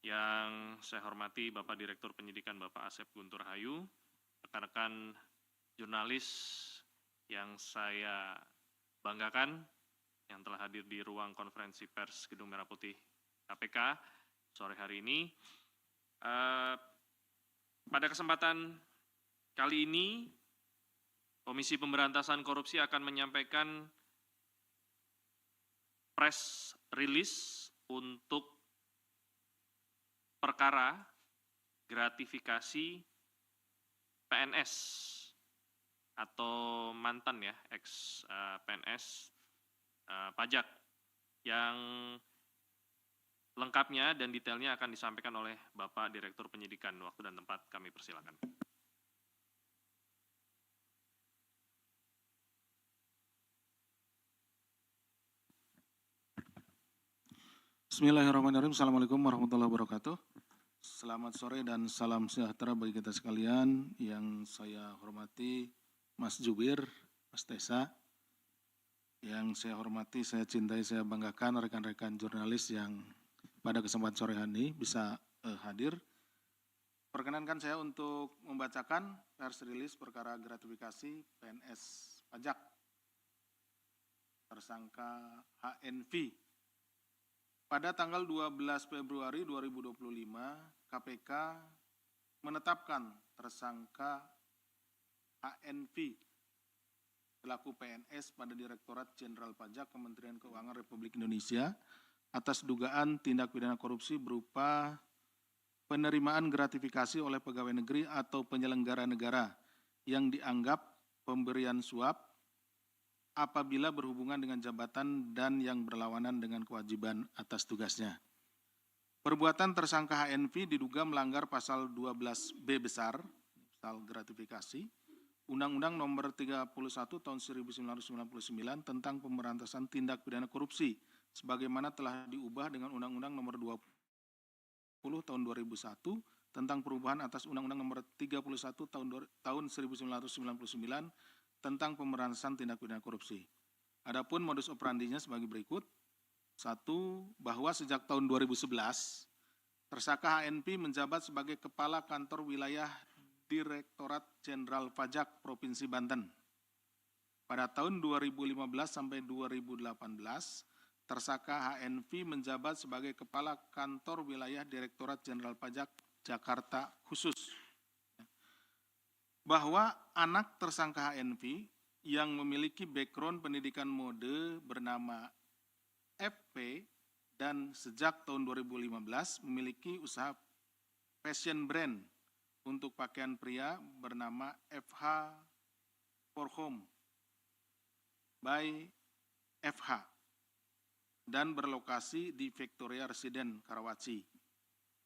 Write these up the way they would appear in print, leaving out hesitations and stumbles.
Yang saya hormati Bapak Direktur Penyidikan Bapak Asep Guntur Hayu, rekan-rekan jurnalis yang saya banggakan yang telah hadir di ruang konferensi pers Gedung Merah Putih KPK sore hari ini. Pada kesempatan kali ini, Komisi Pemberantasan Korupsi akan menyampaikan press release untuk perkara gratifikasi PNS atau mantan ya, ex PNS pajak, yang lengkapnya dan detailnya akan disampaikan oleh Bapak Direktur Penyidikan. Waktu dan tempat kami persilakan. Bismillahirrahmanirrahim. Assalamualaikum warahmatullahi wabarakatuh. Selamat sore dan salam sejahtera bagi kita sekalian. Yang saya hormati Mas Jubir, Mas Tesa. Yang saya hormati, saya cintai, saya banggakan rekan-rekan jurnalis yang pada kesempatan sore hari ini bisa hadir. Perkenankan saya untuk membacakan press release perkara gratifikasi PNS pajak tersangka HNV. Pada tanggal 12 Februari 2025, KPK menetapkan tersangka HNV selaku PNS pada Direktorat Jenderal Pajak Kementerian Keuangan Republik Indonesia atas dugaan tindak pidana korupsi berupa penerimaan gratifikasi oleh pegawai negeri atau penyelenggara negara yang dianggap pemberian suap apabila berhubungan dengan jabatan dan yang berlawanan dengan kewajiban atas tugasnya. Perbuatan tersangka HNV diduga melanggar pasal 12B besar, pasal gratifikasi, Undang-Undang Nomor 31 Tahun 1999 tentang pemberantasan tindak pidana korupsi, sebagaimana telah diubah dengan Undang-Undang Nomor 20 Tahun 2001 tentang perubahan atas Undang-Undang Nomor 31 Tahun 1999 tentang pemberantasan tindak pidana korupsi. Adapun modus operandinya sebagai berikut. 1. Bahwa sejak tahun 2011, tersangka HNV menjabat sebagai Kepala Kantor Wilayah Direktorat Jenderal Pajak Provinsi Banten. Pada tahun 2015 sampai 2018, tersangka HNV menjabat sebagai Kepala Kantor Wilayah Direktorat Jenderal Pajak Jakarta Khusus. Bahwa anak tersangka HNV yang memiliki background pendidikan mode bernama FP dan sejak tahun 2015 memiliki usaha fashion brand untuk pakaian pria bernama FH for Home by FH dan berlokasi di Victoria Residence, Karawaci.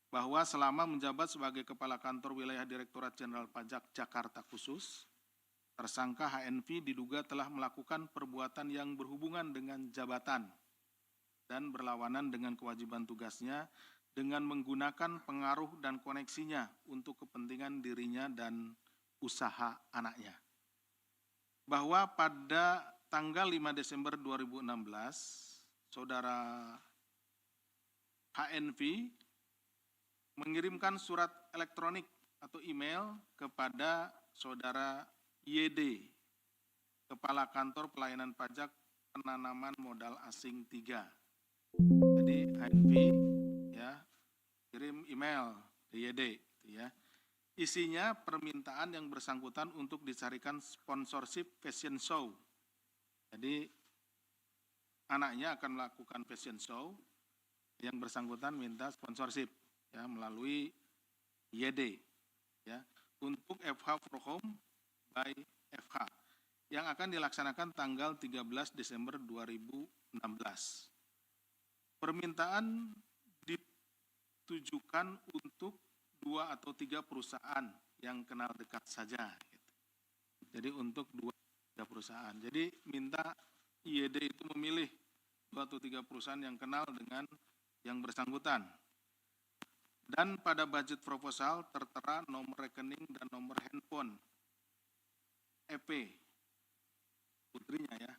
Bahwa selama menjabat sebagai Kepala Kantor Wilayah Direktorat Jenderal Pajak Jakarta Khusus, tersangka HNV diduga telah melakukan perbuatan yang berhubungan dengan jabatan dan berlawanan dengan kewajiban tugasnya dengan menggunakan pengaruh dan koneksinya untuk kepentingan dirinya dan usaha anaknya. Bahwa pada tanggal 5 Desember 2016, saudara HNV mengirimkan surat elektronik atau email kepada saudara YD, Kepala Kantor Pelayanan Pajak Penanaman Modal Asing 3. Jadi HNV ya kirim email ke YD ya. Isinya permintaan yang bersangkutan untuk dicarikan sponsorship fashion show. Jadi anaknya akan melakukan fashion show, yang bersangkutan minta sponsorship ya melalui YD ya untuk FH for Home by FH yang akan dilaksanakan tanggal 13 Desember 2016. Permintaan ditujukan untuk 2 atau 3 perusahaan yang kenal dekat saja. Jadi untuk 2 atau 3 perusahaan. Jadi minta YD itu memilih 2 atau 3 perusahaan yang kenal dengan yang bersangkutan. Dan pada budget proposal tertera nomor rekening dan nomor handphone EP putrinya ya.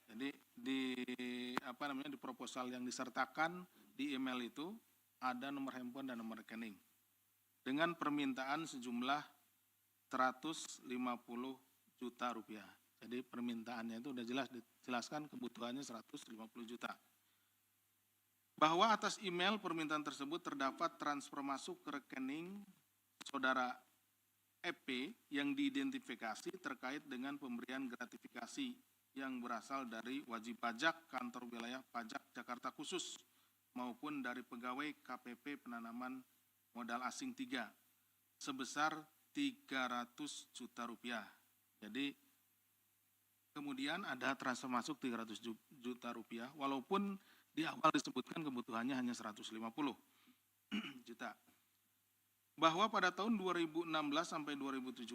Jadi di proposal yang disertakan di email itu ada nomor handphone dan nomor rekening. Dengan permintaan sejumlah 150 juta rupiah. Jadi permintaannya itu sudah jelas dijelaskan kebutuhannya 150 juta. Bahwa atas email permintaan tersebut terdapat transfer masuk ke rekening saudara EP yang diidentifikasi terkait dengan pemberian gratifikasi yang berasal dari wajib pajak kantor wilayah pajak Jakarta Khusus maupun dari pegawai KPP penanaman modal asing 3 sebesar 300 juta rupiah. Jadi kemudian ada transfer masuk 300 juta rupiah walaupun di awal disebutkan kebutuhannya hanya 150 juta. Bahwa pada tahun 2016 sampai 2017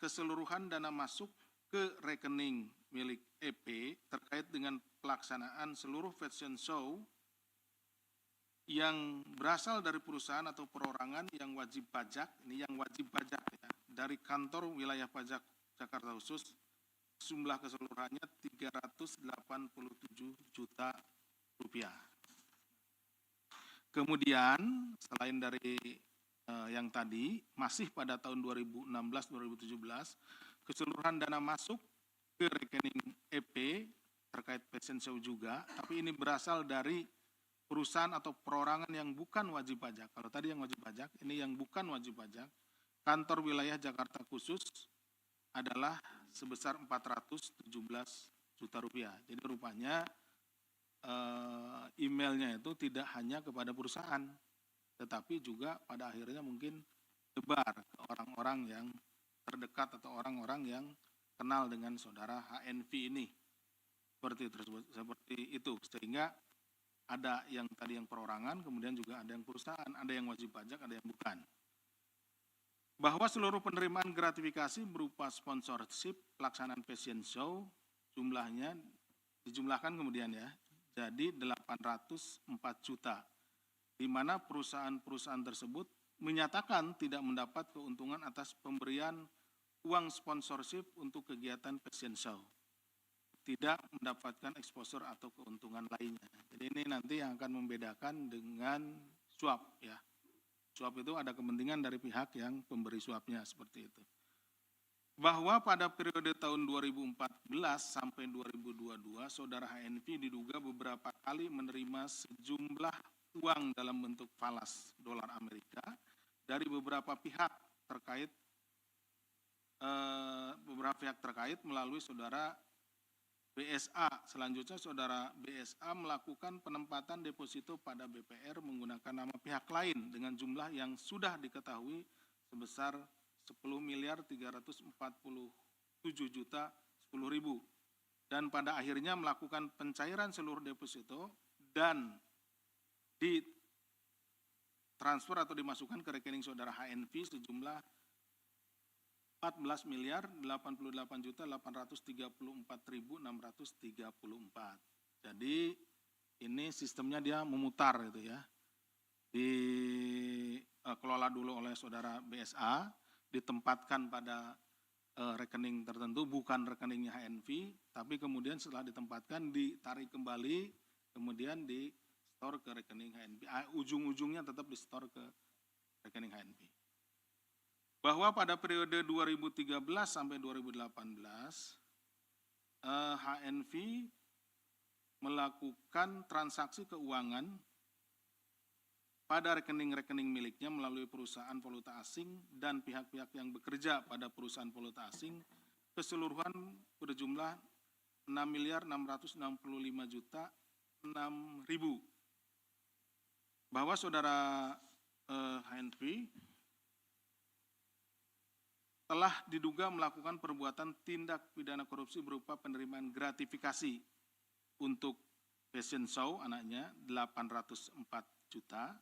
keseluruhan dana masuk ke rekening milik EP terkait dengan pelaksanaan seluruh fashion show yang berasal dari perusahaan atau perorangan yang wajib pajak, ini yang wajib pajak ya, dari kantor wilayah pajak Jakarta Khusus, jumlah keseluruhannya 387 juta rupiah. Kemudian selain dari yang tadi, masih pada tahun 2016-2017, keseluruhan dana masuk ke rekening EP terkait fashion show juga, tapi ini berasal dari perusahaan atau perorangan yang bukan wajib pajak. Kalau tadi yang wajib pajak, ini yang bukan wajib pajak. Kantor wilayah Jakarta Khusus adalah sebesar 417 juta rupiah. Jadi rupanya emailnya itu tidak hanya kepada perusahaan, tetapi juga pada akhirnya mungkin menyebar ke orang-orang yang terdekat atau orang-orang yang kenal dengan saudara HNV ini. Seperti itu, sehingga ada yang tadi yang perorangan, kemudian juga ada yang perusahaan, ada yang wajib pajak, ada yang bukan. Bahwa seluruh penerimaan gratifikasi berupa sponsorship pelaksanaan fashion show jumlahnya dijumlahkan kemudian ya, jadi 804 juta, di mana perusahaan-perusahaan tersebut menyatakan tidak mendapat keuntungan atas pemberian uang sponsorship untuk kegiatan fashion show, tidak mendapatkan exposure atau keuntungan lainnya. Jadi ini nanti yang akan membedakan dengan suap ya. Suap itu ada kepentingan dari pihak yang pemberi suapnya seperti itu. Bahwa pada periode tahun 2014 sampai 2022, saudara HNV diduga beberapa kali menerima sejumlah uang dalam bentuk falas dolar Amerika dari beberapa pihak terkait melalui saudara BSA. Selanjutnya saudara BSA melakukan penempatan deposito pada BPR menggunakan nama pihak lain dengan jumlah yang sudah diketahui sebesar 10.347 juta 10.000 dan pada akhirnya melakukan pencairan seluruh deposito dan ditransfer atau dimasukkan ke rekening saudara HNV sejumlah 14.838.834.634. Jadi ini sistemnya dia memutar itu ya. Dikelola dulu oleh saudara BSA, ditempatkan pada rekening tertentu, bukan rekeningnya HNV, tapi kemudian setelah ditempatkan ditarik kembali, kemudian di store ke rekening HNV. Ujung-ujungnya tetap di store ke rekening HNV. Bahwa pada periode 2013 sampai 2018, HNV melakukan transaksi keuangan pada rekening-rekening miliknya melalui perusahaan valuta asing dan pihak-pihak yang bekerja pada perusahaan valuta asing keseluruhan berjumlah 6.665.006.000. Bahwa saudara HNV telah diduga melakukan perbuatan tindak pidana korupsi berupa penerimaan gratifikasi untuk fashion show anaknya 804 juta,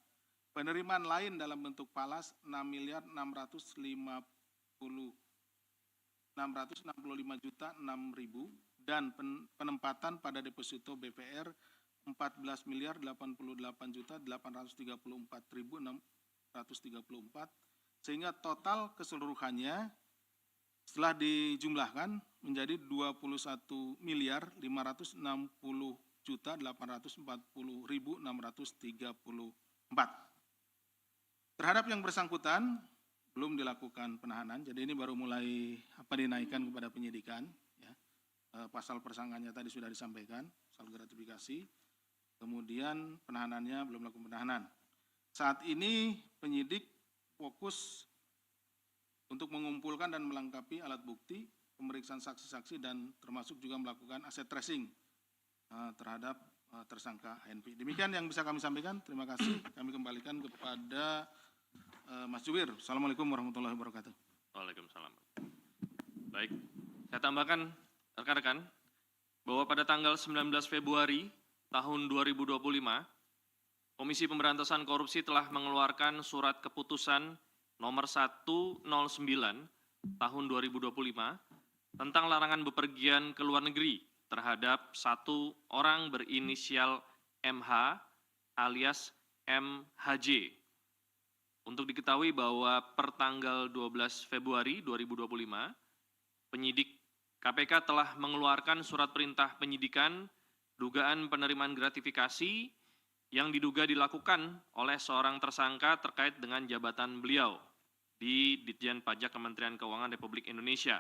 penerimaan lain dalam bentuk falas 6.665.006.000 dan penempatan pada deposito BPR 14.088.834.634 sehingga total keseluruhannya setelah dijumlahkan menjadi 21.560.840.634. Terhadap yang bersangkutan belum dilakukan penahanan, jadi ini baru mulai dinaikkan kepada penyidikan. Ya. Pasal persangkanya tadi sudah disampaikan, pasal gratifikasi. Kemudian penahanannya belum melakukan penahanan. Saat ini penyidik fokus untuk mengumpulkan dan melengkapi alat bukti, pemeriksaan saksi-saksi, dan termasuk juga melakukan aset tracing terhadap tersangka HNV. Demikian yang bisa kami sampaikan. Terima kasih. Kami kembalikan kepada Mas Juwir. Assalamualaikum warahmatullahi wabarakatuh. Waalaikumsalam. Baik, saya tambahkan rekan-rekan bahwa pada tanggal 19 Februari tahun 2025, Komisi Pemberantasan Korupsi telah mengeluarkan surat keputusan nomor 109 tahun 2025 tentang larangan bepergian ke luar negeri terhadap satu orang berinisial MH alias MHJ. Untuk diketahui bahwa per tanggal 12 Februari 2025, penyidik KPK telah mengeluarkan surat perintah penyidikan dugaan penerimaan gratifikasi yang diduga dilakukan oleh seorang tersangka terkait dengan jabatan beliau di Ditjen Pajak Kementerian Keuangan Republik Indonesia.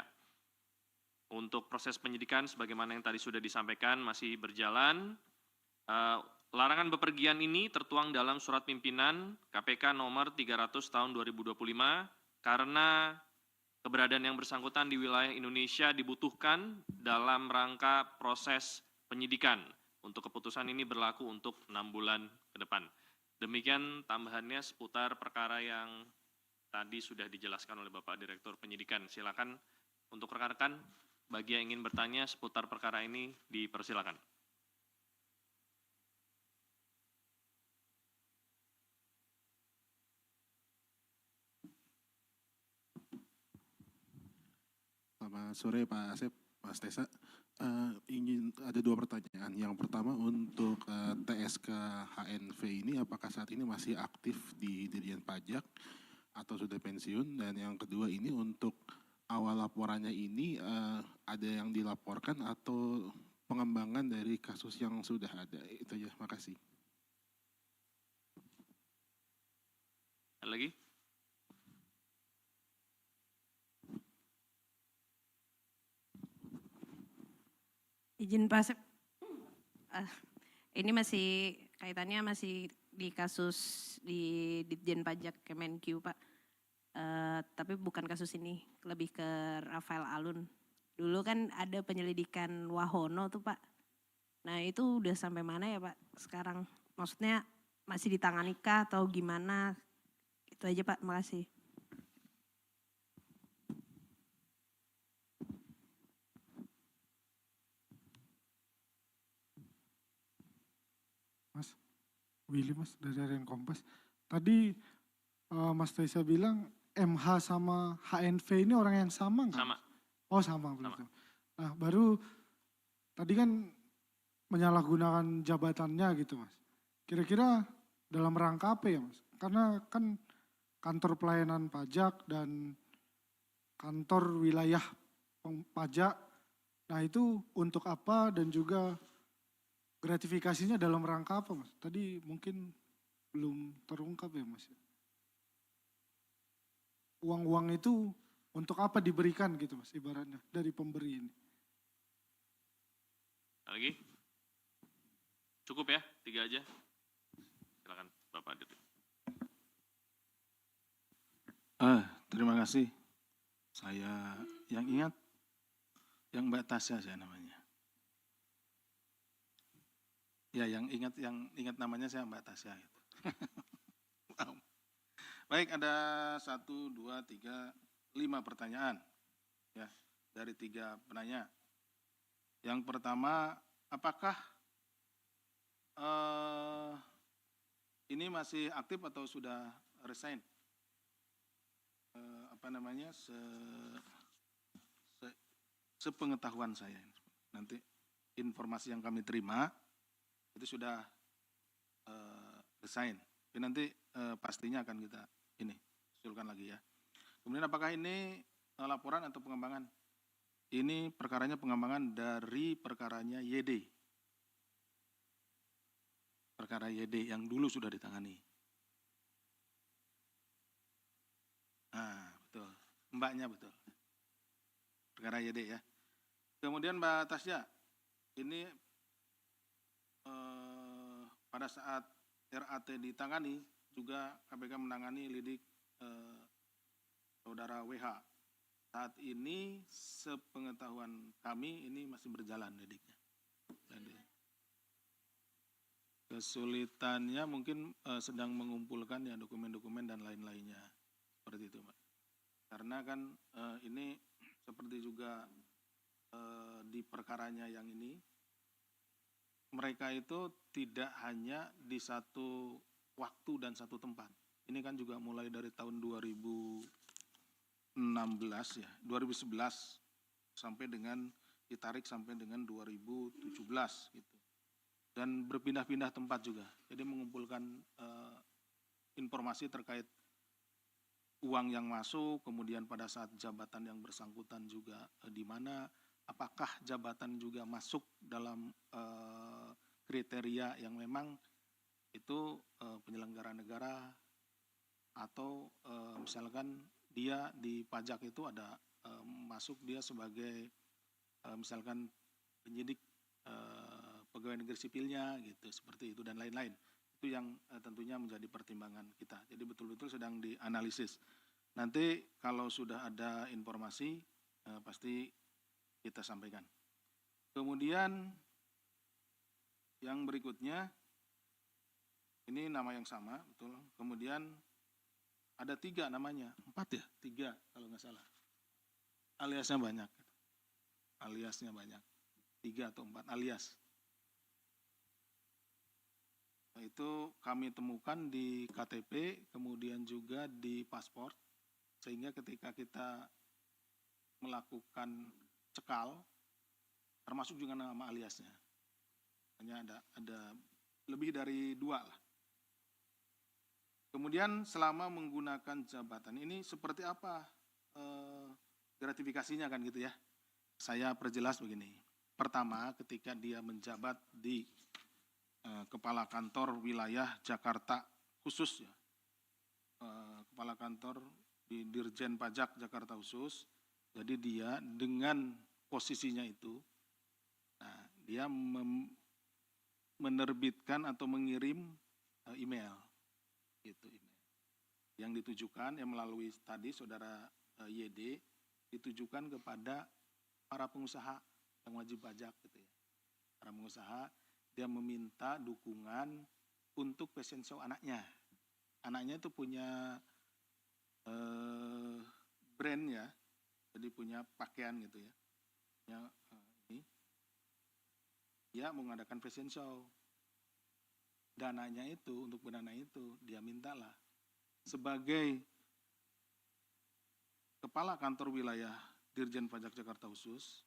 Untuk proses penyidikan sebagaimana yang tadi sudah disampaikan masih berjalan. Larangan bepergian ini tertuang dalam surat pimpinan KPK nomor 300 tahun 2025 karena keberadaan yang bersangkutan di wilayah Indonesia dibutuhkan dalam rangka proses penyidikan. Untuk keputusan ini berlaku untuk 6 bulan ke depan. Demikian tambahannya seputar perkara yang tadi sudah dijelaskan oleh Bapak Direktur Penyidikan. Silakan untuk rekan-rekan bagi yang ingin bertanya seputar perkara ini dipersilakan. Selamat sore Pak Asep, Mas Tesa. Ingin ada 2 pertanyaan. Yang pertama untuk TSK HNV ini apakah saat ini masih aktif di Ditjen Pajak atau sudah pensiun? Dan yang kedua ini untuk awal laporannya ini ada yang dilaporkan atau pengembangan dari kasus yang sudah ada? Itu aja, makasih. Ada lagi? Izin Pak Asep, ini masih kaitannya masih di kasus di Ditjen Pajak Kemenq Pak, tapi bukan kasus ini, lebih ke Rafael Alun. Dulu kan ada penyelidikan Wahono tuh Pak, nah itu udah sampai mana ya Pak sekarang? Maksudnya masih ditangani kah atau gimana? Itu aja Pak, makasih. Mas Willy Mas dari Harian Kompas. Tadi Mas Tesa bilang MH sama HNV ini orang yang sama nggak? Sama. Oh sama begitu. Nah baru tadi kan menyalahgunakan jabatannya gitu Mas. Kira-kira dalam rangka apa ya Mas? Karena kan kantor pelayanan pajak dan kantor wilayah pajak. Nah itu untuk apa dan juga gratifikasinya dalam rangka apa Mas? Tadi mungkin belum terungkap ya Mas. Uang-uang itu untuk apa diberikan gitu Mas ibaratnya dari pemberi ini. Lagi? Cukup ya, 3 aja. Silakan Bapak Dirjen. Terima kasih. Saya yang ingat, yang Mbak Tasya saya namanya. Ya, yang ingat namanya saya Mbak Tasya. Gitu. Wow. Baik, ada 1, 2, 3, 5 pertanyaan ya dari 3 penanya. Yang pertama, apakah ini masih aktif atau sudah resign? Sepengetahuan saya, nanti informasi yang kami terima itu sudah resign. Tapi nanti pastinya akan kita usulkan lagi ya. Kemudian apakah ini laporan atau pengembangan? Ini perkaranya pengembangan dari perkaranya YD. Perkara YD yang dulu sudah ditangani. Nah, betul. Mbaknya betul. Perkara YD ya. Kemudian Mbak Tasya, ini pada saat RAT ditangani juga KPK menangani lidik saudara WH. Saat ini sepengetahuan kami ini masih berjalan lidiknya. Jadi, kesulitannya mungkin sedang mengumpulkan ya dokumen-dokumen dan lain-lainnya. Seperti itu, Mbak. Karena kan ini seperti juga di perkaranya yang ini, mereka itu tidak hanya di satu waktu dan satu tempat. Ini kan juga mulai dari tahun 2016 ya, 2011 sampai dengan ditarik sampai dengan 2017 gitu. Dan berpindah-pindah tempat juga. Jadi mengumpulkan informasi terkait uang yang masuk, kemudian pada saat jabatan yang bersangkutan juga di mana, apakah jabatan juga masuk dalam kriteria yang memang itu penyelenggara negara atau misalkan dia di pajak itu ada masuk dia sebagai misalkan penyidik pegawai negeri sipilnya gitu, seperti itu dan lain-lain. Itu yang tentunya menjadi pertimbangan kita. Jadi betul-betul sedang dianalisis. Nanti kalau sudah ada informasi pasti kita sampaikan. Kemudian yang berikutnya, ini nama yang sama, betul. Kemudian ada 3 namanya, 4 ya, 3 kalau nggak salah. Aliasnya banyak, aliasnya banyak, 3 atau 4 alias. Nah, itu kami temukan di KTP, kemudian juga di paspor, sehingga ketika kita melakukan cekal, termasuk juga nama aliasnya. Hanya ada lebih dari 2 lah. Kemudian selama menggunakan jabatan ini seperti apa gratifikasinya kan gitu ya. Saya perjelas begini. Pertama, ketika dia menjabat di Kepala Kantor Wilayah Jakarta khusus ya, Kepala Kantor di Dirjen Pajak Jakarta khusus, jadi dia dengan posisinya itu, nah, dia menerbitkan atau mengirim email, gitu, email yang ditujukan yang melalui tadi saudara YD ditujukan kepada para pengusaha yang wajib pajak, gitu ya, para pengusaha. Dia meminta dukungan untuk fashion show anaknya. Anaknya itu punya brand ya, jadi punya pakaian gitu ya. Ini dia mengadakan fashion show. Dananya itu, untuk berdana itu, dia mintalah sebagai Kepala Kantor Wilayah Dirjen Pajak Jakarta Khusus,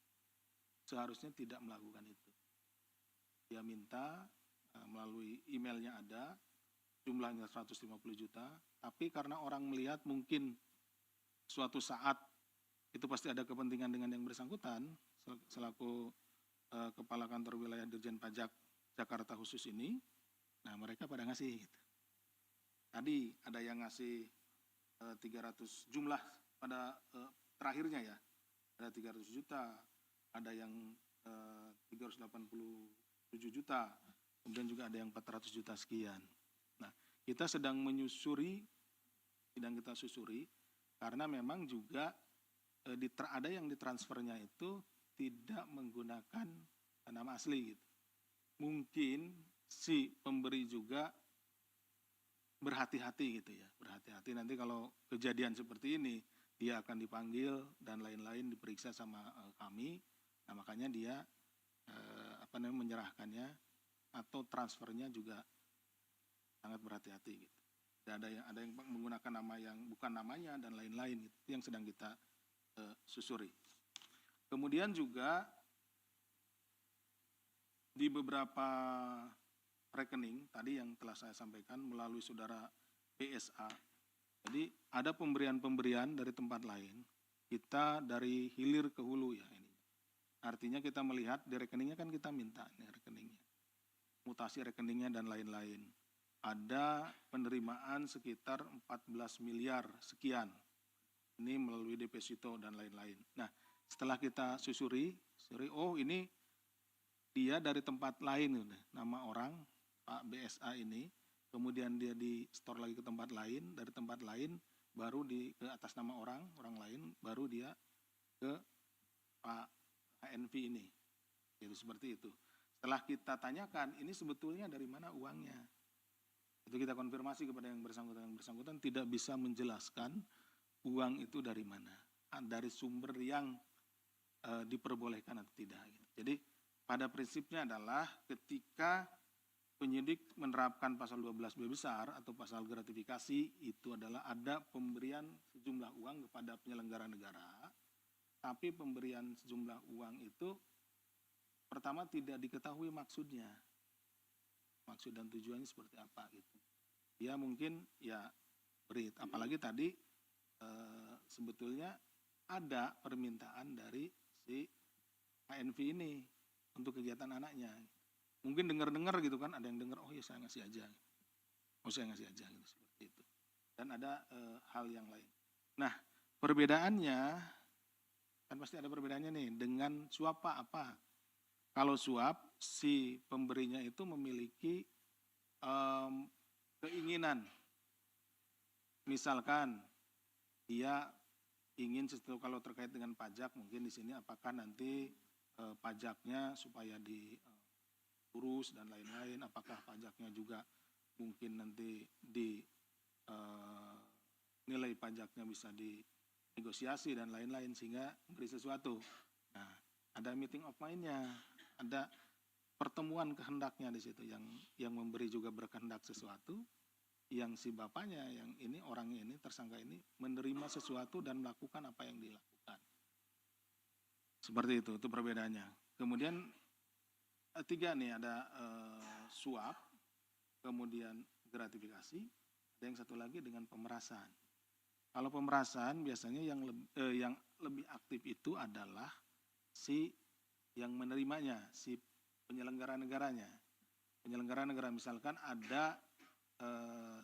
seharusnya tidak melakukan itu. Dia minta melalui emailnya ada, jumlahnya 150 juta, tapi karena orang melihat mungkin suatu saat itu pasti ada kepentingan dengan yang bersangkutan, selaku Kepala Kantor Wilayah Dirjen Pajak Jakarta Khusus ini, nah mereka pada ngasih. Gitu. Tadi ada yang ngasih 300 jumlah pada terakhirnya ya, ada 300 juta, ada yang 387 juta, kemudian juga ada yang 400 juta sekian. Nah, kita sedang menyusuri, kita susuri, karena memang juga ada yang ditransfernya itu tidak menggunakan nama asli. Gitu. Mungkin si pemberi juga berhati-hati gitu ya, berhati-hati nanti kalau kejadian seperti ini, dia akan dipanggil dan lain-lain diperiksa sama kami, nah makanya dia menyerahkannya atau transfernya juga sangat berhati-hati gitu. Dan ada yang menggunakan nama yang bukan namanya dan lain-lain gitu, yang sedang kita susuri. Kemudian juga di beberapa rekening tadi yang telah saya sampaikan melalui saudara PSA. Jadi ada pemberian-pemberian dari tempat lain, kita dari hilir ke hulu ya ini. Artinya kita melihat di rekeningnya kan kita minta nih rekeningnya, mutasi rekeningnya dan lain-lain. Ada penerimaan sekitar 14 miliar sekian ini melalui deposito dan lain-lain. Nah, setelah kita susuri, oh ini dia dari tempat lain, nama orang Pak BSA ini, kemudian dia di store lagi ke tempat lain, dari tempat lain baru ke atas nama orang lain, baru dia ke Pak HNV ini, gitu, seperti itu. Setelah kita tanyakan, ini sebetulnya dari mana uangnya? Itu kita konfirmasi kepada yang bersangkutan tidak bisa menjelaskan uang itu dari mana, dari sumber yang diperbolehkan atau tidak. Jadi pada prinsipnya adalah ketika penyidik menerapkan pasal 12B besar atau pasal gratifikasi, itu adalah ada pemberian sejumlah uang kepada penyelenggara negara, tapi pemberian sejumlah uang itu pertama tidak diketahui maksudnya, maksud dan tujuannya seperti apa gitu. Dia mungkin ya beri, apalagi tadi sebetulnya ada permintaan dari si HNV ini untuk kegiatan anaknya. Mungkin dengar-dengar gitu kan, ada yang dengar, oh ya saya ngasih aja, gitu, seperti itu. Dan ada hal yang lain. Nah, perbedaannya, kan pasti ada perbedaannya nih, dengan suap apa? Kalau suap, si pemberinya itu memiliki keinginan. Misalkan dia ingin sesuatu, kalau terkait dengan pajak, mungkin di sini apakah nanti pajaknya supaya diurus dan lain-lain, apakah pajaknya juga mungkin nanti nilai pajaknya bisa dinegosiasi dan lain-lain sehingga memberi sesuatu. Nah, ada meeting of mind-nya, ada pertemuan kehendaknya di situ, yang memberi juga berkehendak sesuatu, yang si bapaknya, yang ini orangnya ini, tersangka ini menerima sesuatu dan melakukan apa yang dilakukan. Seperti itu perbedaannya. Kemudian tiga nih, ada suap, kemudian gratifikasi, ada yang satu lagi dengan pemerasan. Kalau pemerasan biasanya yang lebih aktif itu adalah si yang menerimanya, si penyelenggara negaranya. Penyelenggara negara, misalkan ada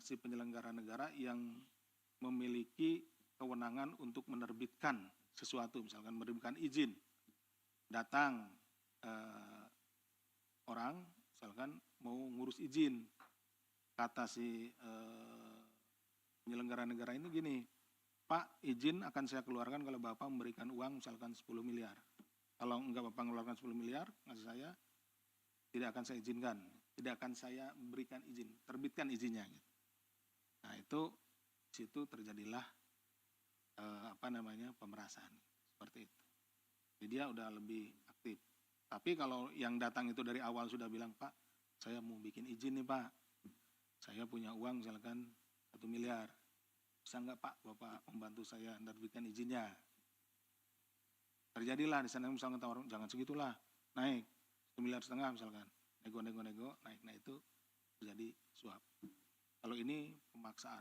si penyelenggara negara yang memiliki kewenangan untuk menerbitkan sesuatu, misalkan menerbitkan izin, datang orang, misalkan mau ngurus izin, kata si penyelenggara negara ini gini, Pak, izin akan saya keluarkan kalau Bapak memberikan uang misalkan 10 miliar. Kalau enggak Bapak mengeluarkan 10 miliar, ngasih saya, tidak akan saya izinkan, tidak akan saya berikan izin, terbitkan izinnya. Nah itu, situ terjadilah pemerasan, seperti itu. Jadi dia udah lebih aktif. Tapi kalau yang datang itu dari awal sudah bilang, Pak, saya mau bikin izin nih Pak, saya punya uang misalkan 1 miliar, bisa nggak Pak, Bapak membantu saya menerbitkan izinnya. Terjadilah di sana misalkan tawaran, jangan segitulah, naik 1,5 miliar misalkan, nego, naik. Nah itu terjadi suap. Kalau ini pemaksaan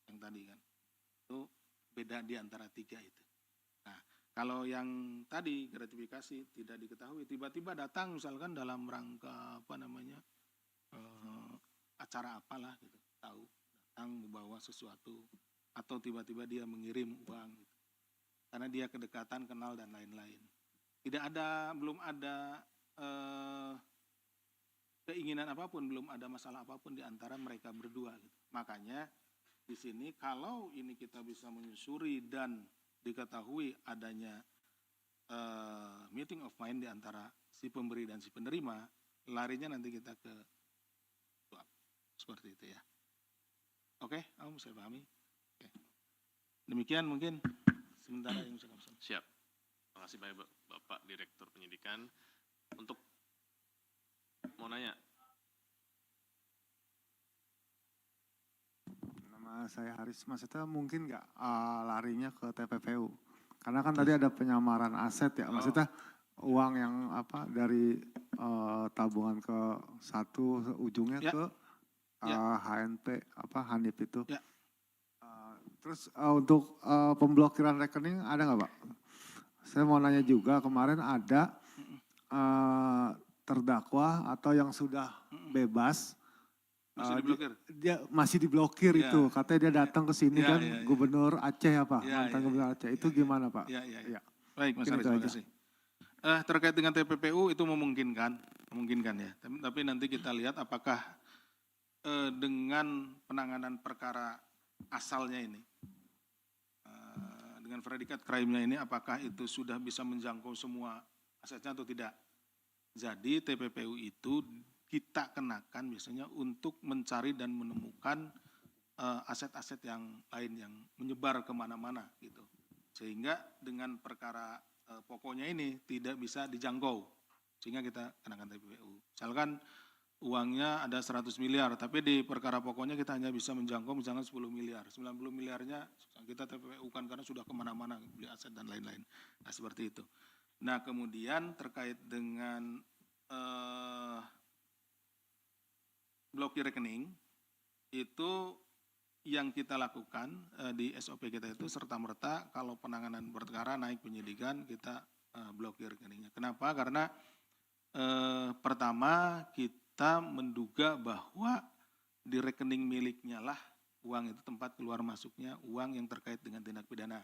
yang tadi kan, itu beda di antara tiga itu. Nah kalau yang tadi gratifikasi tidak diketahui, tiba-tiba datang misalkan dalam rangka acara apalah gitu, tahu datang membawa sesuatu, atau tiba-tiba dia mengirim uang gitu. Karena dia kedekatan, kenal dan lain-lain. Belum ada keinginan apapun, belum ada masalah apapun di antara mereka berdua gitu. Makanya di sini kalau ini kita bisa menyusuri dan diketahui adanya meeting of mind di antara si pemberi dan si penerima, larinya nanti kita ke suap. Seperti itu ya. Oke, Om, saya pahami. Oke. Demikian mungkin sementara yang saya sampaikan. Siap. Terima kasih banyak Bapak Direktur Penyidikan. Untuk mau nanya. Nama saya Haris, maksudnya mungkin nggak larinya ke TPPU? Karena kan tadi ada penyamaran aset ya, maksudnya uang yang dari tabungan ke satu ujungnya ya, ke HNP Hanif itu. Ya. Terus untuk pemblokiran rekening ada nggak Pak? Saya mau nanya juga, kemarin ada terdakwa atau yang sudah bebas Masih diblokir. Dia masih diblokir Ya. itu. Katanya dia datang ke sini Ya, kan ya, ya. Gubernur Aceh apa? Ya, Mantan ya, Gubernur Aceh. Itu gimana Pak? Ya, ya, Iya. ya. Baik, Mas Mungkin Aris, itu terima aja. kasih. Terkait dengan TPPU itu memungkinkan ya. Tapi nanti kita lihat apakah dengan penanganan perkara asalnya ini, dengan predikat crime-nya ini, apakah itu sudah bisa menjangkau semua asetnya atau tidak. Jadi TPPU itu kita kenakan biasanya untuk mencari dan menemukan aset-aset yang lain yang menyebar kemana-mana gitu. Sehingga dengan perkara pokoknya ini tidak bisa dijangkau. Sehingga kita kenakan TPPU. Misalkan uangnya ada 100 miliar, tapi di perkara pokoknya kita hanya bisa menjangkau misalkan 10 miliar. 90 miliarnya kita TPPU kan karena sudah kemana-mana beli aset dan lain-lain. Nah seperti itu. Nah kemudian terkait dengan blokir rekening, itu yang kita lakukan di SOP kita itu serta-merta kalau penanganan perkara naik penyidikan kita blokir rekeningnya. Kenapa? Karena pertama kita menduga bahwa di rekening miliknya lah uang itu tempat keluar masuknya uang yang terkait dengan tindak pidana.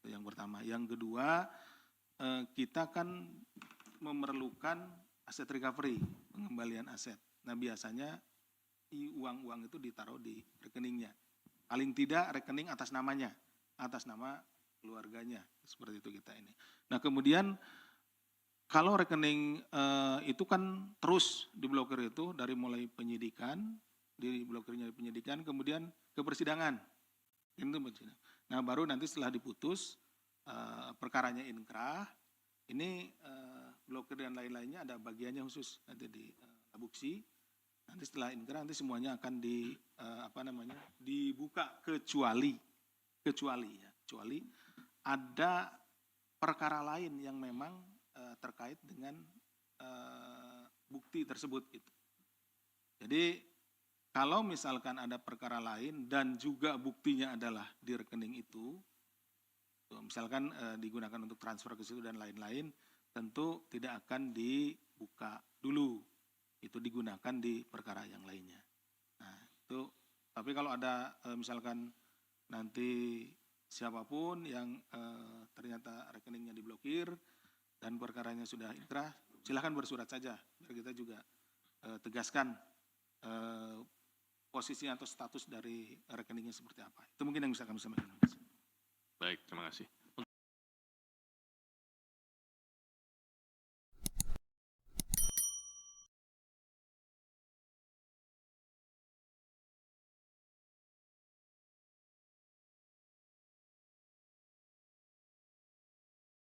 Itu yang pertama. Yang kedua, kita kan memerlukan aset recovery, pengembalian aset. Nah biasanya uang-uang itu ditaruh di rekeningnya. Paling tidak rekening atas namanya, atas nama keluarganya. Seperti itu kita ini. Nah kemudian kalau rekening itu kan terus diblokir itu dari mulai penyidikan, diblokirnya penyidikan, kemudian ke persidangan. Nah baru nanti setelah diputus, perkaranya inkrah, ini blokir dan lain-lainnya ada bagiannya khusus nanti di Labuksi. Nanti setelah inkrah nanti semuanya akan dibuka kecuali ada perkara lain yang memang terkait dengan bukti tersebut gitu. Jadi kalau misalkan ada perkara lain dan juga buktinya adalah di rekening itu, misalkan digunakan untuk transfer ke situ dan lain-lain, tentu tidak akan dibuka dulu. Itu digunakan di perkara yang lainnya. Nah, itu tapi kalau ada misalkan nanti siapapun yang ternyata rekeningnya diblokir dan perkaranya sudah inkrah, silahkan bersurat saja biar kita juga tegaskan posisi atau status dari rekeningnya seperti apa. Itu mungkin yang bisa kami sampaikan. Baik, terima kasih.